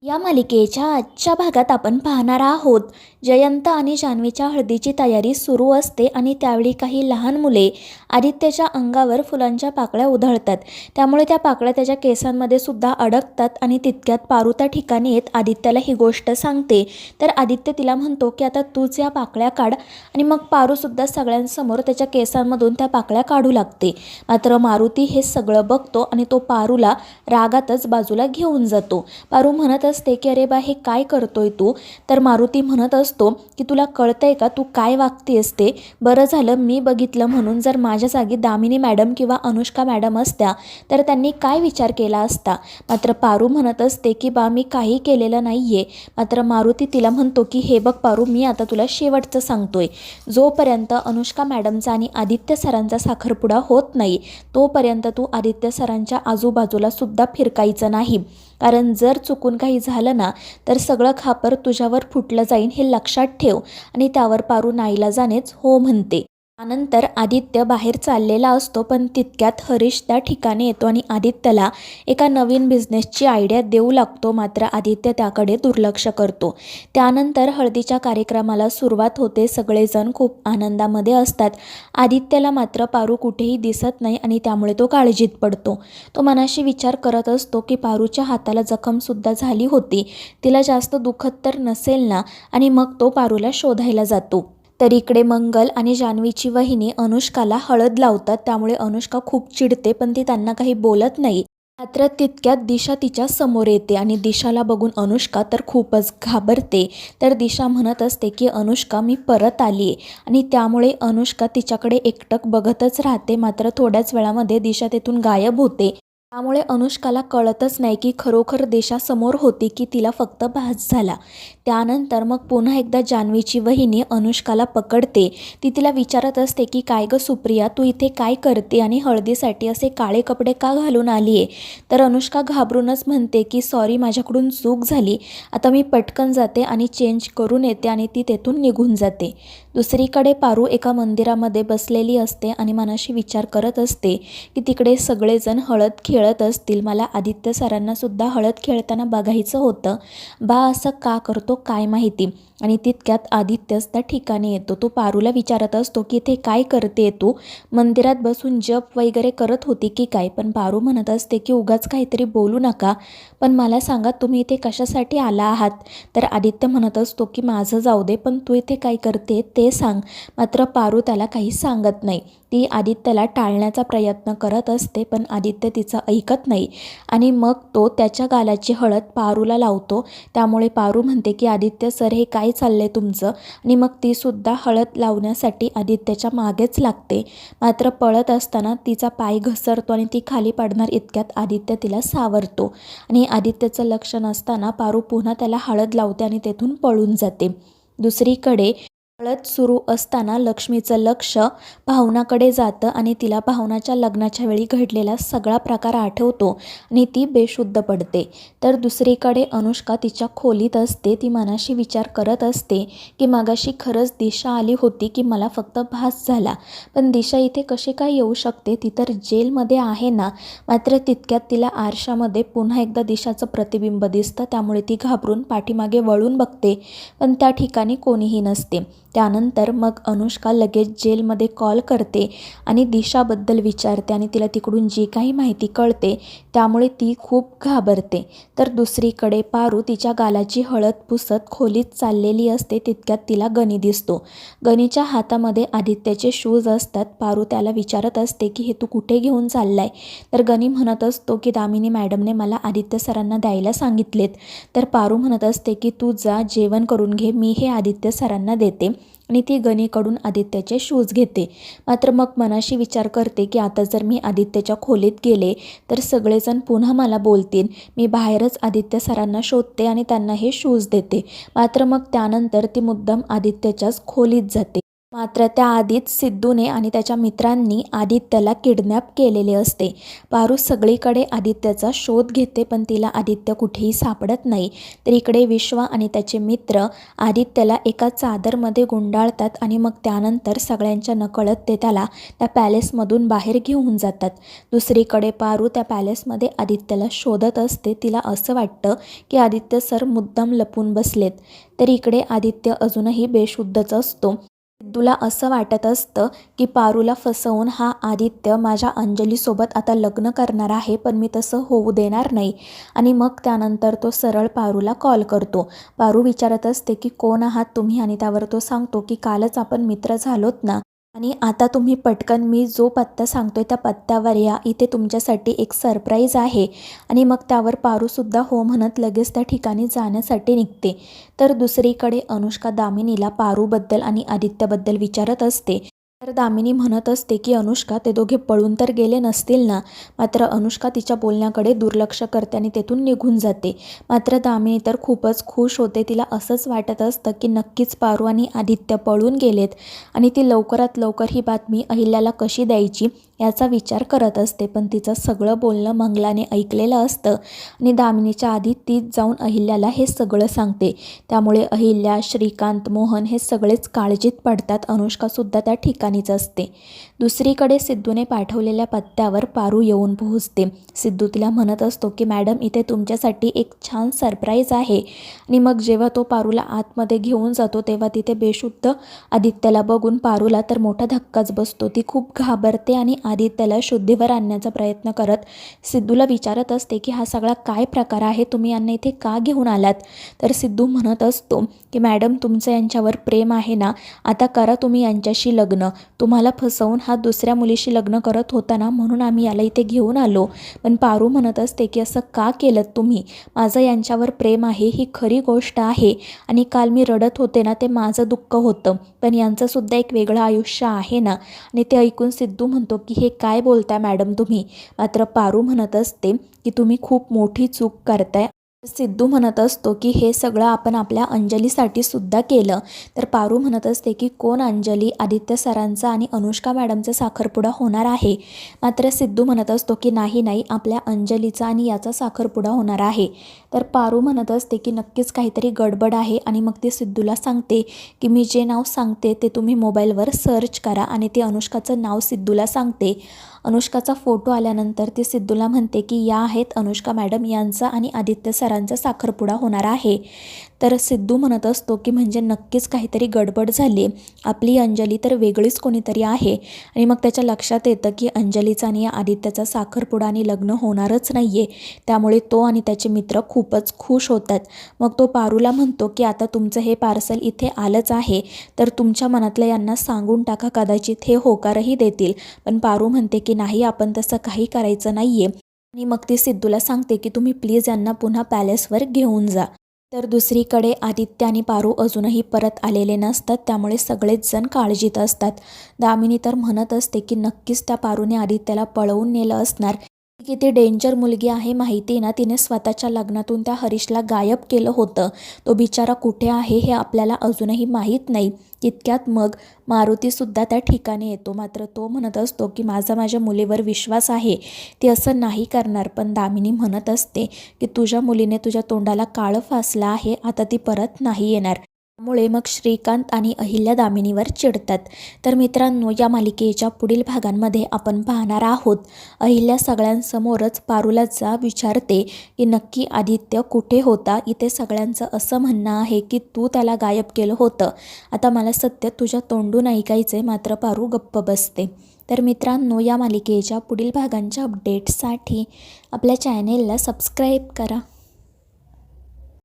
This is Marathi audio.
या मालिकेच्या आजच्या भागात आपण पाहणार आहोत जयंत आणि जान्हवीच्या हळदीची तयारी सुरू असते आणि त्यावेळी काही लहान मुले आदित्यच्या अंगावर फुलांच्या पाकळ्या उधळतात. त्यामुळे त्या पाकळ्या त्याच्या केसांमध्ये सुद्धा अडकतात आणि तितक्यात पारू त्या ठिकाणी येत आदित्यला ही गोष्ट सांगते. तर आदित्य तिला म्हणतो की आता तूच या पाकळ्या काढ आणि मग पारूसुद्धा सगळ्यांसमोर त्याच्या केसांमधून त्या पाकळ्या काढू लागते. मात्र मारुती हे सगळं बघतो आणि तो पारूला रागातच बाजूला घेऊन जातो. पारू म्हणत असते की अरे बा हे काय करतोय तू. तर मारुती म्हणत असतो की तुला कळतंय का तू काय वागतेस ते. बरं झालं मी बघितलं म्हणून. जर माझ्या जागी दामिनी मॅडम किंवा अनुष्का मॅडम असत्या तर त्यांनी काय विचार केला असता. मात्र पारू म्हणत असते की बा मी काही केलेलं नाहीये. मात्र मारुती तिला म्हणतो की हे बघ पारू मी आता तुला शेवटचं सांगतोय. जोपर्यंत अनुष्का मॅडमचा आणि आदित्य सरांचा साखरपुडा होत नाही तोपर्यंत तू आदित्य सरांच्या आजूबाजूला सुद्धा फिरकायचं नाही. कारण जर चुकून काही झालं ना तर सगळं खापर तुझ्यावर फुटलं जाईल हे लक्षात ठेव. आणि त्यावर पारू नाईलाजानेच हो म्हणते. त्यानंतर आदित्य बाहेर चाललेला असतो पण तितक्यात हरीश त्या ठिकाणी येतो आणि आदित्यला एका नवीन बिझनेसची आयडिया देऊ लागतो. मात्र आदित्य त्याकडे दुर्लक्ष करतो. त्यानंतर हळदीच्या कार्यक्रमाला सुरुवात होते. सगळेजण खूप आनंदामध्ये असतात. आदित्यला मात्र पारू कुठेही दिसत नाही आणि त्यामुळे तो काळजीत पडतो. तो मनाशी विचार करत असतो की पारूच्या हाताला जखमसुद्धा झाली होती. तिला जास्त दुखत तर नसेल ना. आणि मग तो पारूला शोधायला जातो. तर इकडे मंगल आणि जान्हवीची वहिनी अनुष्काला हळद लावतात. त्यामुळे अनुष्का खूप चिडते पण ती त्यांना काही बोलत नाही. मात्र तितक्यात दिशा तिच्या समोर येते आणि दिशाला बघून अनुष्का तर खूपच घाबरते. तर दिशा म्हणत असते की अनुष्का मी परत आली आहे. आणि त्यामुळे अनुष्का तिच्याकडे एकटक बघतच राहते. मात्र थोड्याच वेळामध्ये दिशा तेथून गायब होते. त्यामुळे अनुष्काला कळतच नाही की खरोखर दिशा समोर होती की तिला फक्त भास झाला. त्यानंतर मग पुन्हा एकदा जान्हवीची वहिनी अनुष्काला पकडते. ती तिला विचारत असते की काय गं सुप्रिया तू इथे काय करते आणि हळदीसाठी असे काळे कपडे का घालून आली आहे. तर अनुष्का घाबरूनच म्हणते की सॉरी माझ्याकडून चूक झाली. आता मी पटकन जाते आणि चेंज करून येते आणि ती तेथून निघून जाते. दुसरीकडे पारू एका मंदिरामध्ये बसलेली असते आणि मनाशी विचार करत असते की तिकडे सगळेजण हळद खेळत असतील. मला आदित्य सरांना सुद्धा हळद खेळताना बघायचं होतं. बा असं का करतो काय माहिती. आणि तितक्यात आदित्यच त्या ठिकाणी येतो. तो पारूला विचारत असतो की इथे काय करते तू. मंदिरात बसून जप वगैरे करत होती की काय. पण पारू म्हणत असते की उगाच काहीतरी बोलू नका. पण मला सांगा तुम्ही इथे कशासाठी आला आहात. तर आदित्य म्हणत असतो की माझं जाऊ दे पण तू इथे काय करते ते सांग. मात्र पारू त्याला काही सांगत नाही. ती आदित्यला टाळण्याचा प्रयत्न करत असते पण आदित्य तिचं ऐकत नाही. आणि मग तो त्याच्या गालाची हळद पारूला लावतो. त्यामुळे पारू म्हणते की आदित्य सर हे काय चाललंय तुमचं. आणि मग ती सुद्धा हळद लावण्यासाठी आदित्यच्या मागेच लागते. मात्र पळत असताना तिचा पाय घसरतो आणि ती खाली पडणार इतक्यात आदित्य तिला सावरतो. आणि आदित्यचं लक्ष नसताना पारू पुन्हा त्याला हळद लावते आणि तेथून पळून जाते. दुसरीकडे हळद सुरू असताना लक्ष्मीचं लक्ष भावनाकडे जातं आणि तिला भावनाच्या लग्नाच्या वेळी घडलेला सगळा प्रकार आठवतो आणि ती बेशुद्ध पडते. तर दुसरीकडे अनुष्का तिच्या खोलीत असते. ती मनाशी विचार करत असते की मगाशी खरंच दिशा आली होती की मला फक्त भास झाला. पण दिशा इथे कशी काय येऊ शकते. ती तर जेलमध्ये आहे ना. मात्र तितक्यात तिला आरशामध्ये पुन्हा एकदा दिशाचं प्रतिबिंब दिसतं. त्यामुळे ती घाबरून पाठीमागे वळून बघते पण त्या ठिकाणी कोणीही नसते. त्यानंतर मग अनुष्का लगेच जेलमध्ये कॉल करते आणि दिशाबद्दल विचारते आणि तिला तिकडून जी काही माहिती कळते त्यामुळे ती खूप घाबरते. तर दुसरीकडे पारू तिच्या गालाची हळद पुसत खोलीत चाललेली असते. तितक्यात तिला गणी दिसतो. गणीच्या हातामध्ये आदित्यचे शूज असतात. पारू त्याला विचारत असते की हे तू कुठे घेऊन चाललाय. तर गणी म्हणत असतो की दामिनी मॅडमने मला आदित्य सरांना द्यायला सांगितलेत. तर पारू म्हणत असते की तू जा जेवण करून घे मी हे आदित्य सरांना देते. आणि ती गणीकडून आदित्यचे शूज घेते. मात्र मग मनाशी विचार करते की आता जर मी आदित्यच्या खोलीत गेले तर सगळेजण पुन्हा मला बोलतील. मी बाहेरच आदित्य सरांना शोधते आणि त्यांना हे शूज देते. मात्र मग त्यानंतर ती मुद्दाम आदित्यच्याच खोलीत जाते. मात्र त्याआधीच सिद्धूने आणि त्याच्या मित्रांनी आदित्यला किडनॅप केलेले असते. पारू सगळीकडे आदित्यचा शोध घेते पण तिला आदित्य कुठेही सापडत नाही. तर इकडे विश्वा आणि त्याचे मित्र आदित्यला एका चादरमध्ये गुंडाळतात आणि मग त्यानंतर सगळ्यांच्या नकळत ते त्याला त्या पॅलेसमधून बाहेर घेऊन जातात. दुसरीकडे पारू त्या पॅलेसमध्ये आदित्यला शोधत असते. तिला असं वाटतं की आदित्य सर मुद्दाम लपून बसलेत. तर इकडे आदित्य अजूनही बेशुद्धच असतो. सिद्धूला असं वाटत असतं की पारूला फसवून हा आदित्य माझ्या अंजलीसोबत आता लग्न करणार आहे पण मी तसं होऊ देणार नाही. आणि मग त्यानंतर तो सरळ पारूला कॉल करतो. पारू विचारत असते की कोण आहात तुम्ही आणि त्यावर तो सांगतो की कालच आपण मित्र झालोत ना आणि आता तुम्ही पटकन मी जो पत्ता सांगतोय त्या पत्त्यावर या, इथे तुमच्यासाठी एक सरप्राईज आहे. आणि मग त्यावर पारूसुद्धा हो म्हणत लगेच त्या ठिकाणी जाण्यासाठी निघते. तर दुसरीकडे अनुष्का दामिनीला पारूबद्दल आणि आदित्यबद्दल विचारत असते. तर दामिनी म्हणत असते की अनुष्का ते दोघे पळून तर गेले नसतील ना. मात्र अनुष्का तिच्या बोलण्याकडे दुर्लक्ष करते आणि तेथून निघून जाते. मात्र दामिनी तर खूपच खुश होते. तिला असंच वाटत असतं की नक्कीच पारू आणि आदित्य पळून गेलेत आणि ती लवकरात लवकर ही बातमी अहिल्याला कशी द्यायची याचा विचार करत असते. पण तिचं सगळं बोलणं मंगलाने ऐकलेलं असतं आणि दामिनीच्या आधी तीच जाऊन अहिल्याला हे सगळं सांगते. त्यामुळे अहिल्या, श्रीकांत, मोहन हे सगळेच काळजीत पडतात. अनुष्कासुद्धा त्या ठिकाणीच असते. दुसरीकडे सिद्धूने पाठवलेल्या पत्त्यावर पारू येऊन पोहोचते. सिद्धू तिला म्हणत असतो की मॅडम इथे तुमच्यासाठी एक छान सरप्राईज आहे. आणि मग जेव्हा तो पारूला आतमध्ये घेऊन जातो तेव्हा तिथे बेशुद्ध आदित्यला बघून पारूला तर मोठा धक्काच बसतो. ती खूप घाबरते आणि आदित्यला शुद्धीवर आणण्याचा प्रयत्न करत सिद्धूला विचारत असते की हा सगळा काय प्रकार आहे, तुम्ही यांना इथे का घेऊन आलात. तर सिद्धू म्हणत असतो की मॅडम तुमचं यांच्यावर प्रेम आहे ना, आता करा तुम्ही यांच्याशी लग्न. तुम्हाला फसवून हा दुसऱ्या मुलीशी लग्न करत होता ना, म्हणून आम्ही याला इथे घेऊन आलो. पण पारू म्हणत असते की असं का केलं तुम्ही, माझं यांच्यावर प्रेम आहे ही खरी गोष्ट आहे आणि काल मी रडत होते ना ते माझं दुःख होतं पण यांचंसुद्धा एक वेगळं आयुष्य आहे ना. आणि ते ऐकून सिद्धू म्हणतो की हे काय बोलताय मॅडम तुम्ही. मात्र पारू म्हणत असते की तुम्ही खूप मोठी चूक करताय. सिद्धू म्हणत असतो की हे सगळं आपण आपल्या अंजलीसाठी सुद्धा केलं. तर पारू म्हणत असते की कोण अंजली, आदित्य सरांचा आणि अनुष्का मॅडमचा साखरपुडा होणार आहे. मात्र सिद्धू म्हणत असतो की नाही नाही, आपल्या अंजलीचा आणि याचा साखरपुडा होणार आहे. तर पारू म्हणत असते की नक्कीच काहीतरी गडबड आहे आणि मग ती सिद्धूला सांगते की मी जे नाव सांगते ते तुम्ही मोबाईलवर सर्च करा आणि ते अनुष्काचं नाव सिद्धूला सांगते. अनुष्काचा फोटो आल्यानंतर ती सिद्धूला म्हणते की या आहेत अनुष्का मॅडम, यांचा आणि आदित्य सरांचा साखरपुडा होणार आहे. तर सिद्धू म्हणत असतो की म्हणजे नक्कीच काहीतरी गडबड झाली, आपली अंजली तर वेगळीच कोणीतरी आहे. आणि मग त्याच्या लक्षात येतं की अंजलीचा आणि आदित्यचा साखरपुडा आणि लग्न होणारच नाही आहे. त्यामुळे तो आणि त्याचे मित्र खूपच खुश होतात. मग तो पारूला म्हणतो की आता तुमचं हे पार्सल इथे आलंच आहे तर तुमच्या मनातलं यांना सांगून टाका, कदाचित हे होकारही देतील. पण पारू म्हणते की नाही, आपण तसं काही करायचं नाही आहे. आणि मग ती सिद्धूला सांगते की तुम्ही प्लीज यांना पुन्हा पॅलेसवर घेऊन जा. तर दुसरीकडे आदित्य आणि पारू अजूनही परत आलेले नसतात. त्यामुळे सगळेच जण काळजीत असतात. दामिनी तर म्हणत असते की नक्कीच त्या पारूने आदित्यला पळवून नेलं असणार. ती किती डेंजर मुलगी आहे माहिती ना, तिने स्वतःच्या लग्नातून त्या हरीशला गायब केलं होतं. तो बिचारा कुठे आहे हे आपल्याला अजूनही माहीत नाही. तितक्यात मग मारुतीसुद्धा त्या ठिकाणी येतो. मात्र तो म्हणत असतो की माझ्या मुलीवर विश्वास आहे, ती असं नाही करणार. पण दामिनी म्हणत असते की तुझ्या मुलीने तुझ्या तोंडाला काळं फासलं आहे, आता ती परत नाही येणार. त्यामुळे मग श्रीकांत आणि अहिल्या दामिनीवर चिडतात. तर मित्रांनो, या मालिकेच्या पुढील भागांमध्ये आपण पाहणार आहोत अहिल्या सगळ्यांसमोरच पारूला विचारते की नक्की आदित्य कुठे होता. इथे सगळ्यांचं असं म्हणणं आहे की तू त्याला गायब केलं होतं, आता मला सत्य तुझ्या तोंडून ऐकायचे. मात्र पारू गप्प बसते. तर मित्रांनो, या मालिकेच्या पुढील भागांच्या अपडेट्ससाठी आपल्या चॅनेलला सबस्क्राईब करा.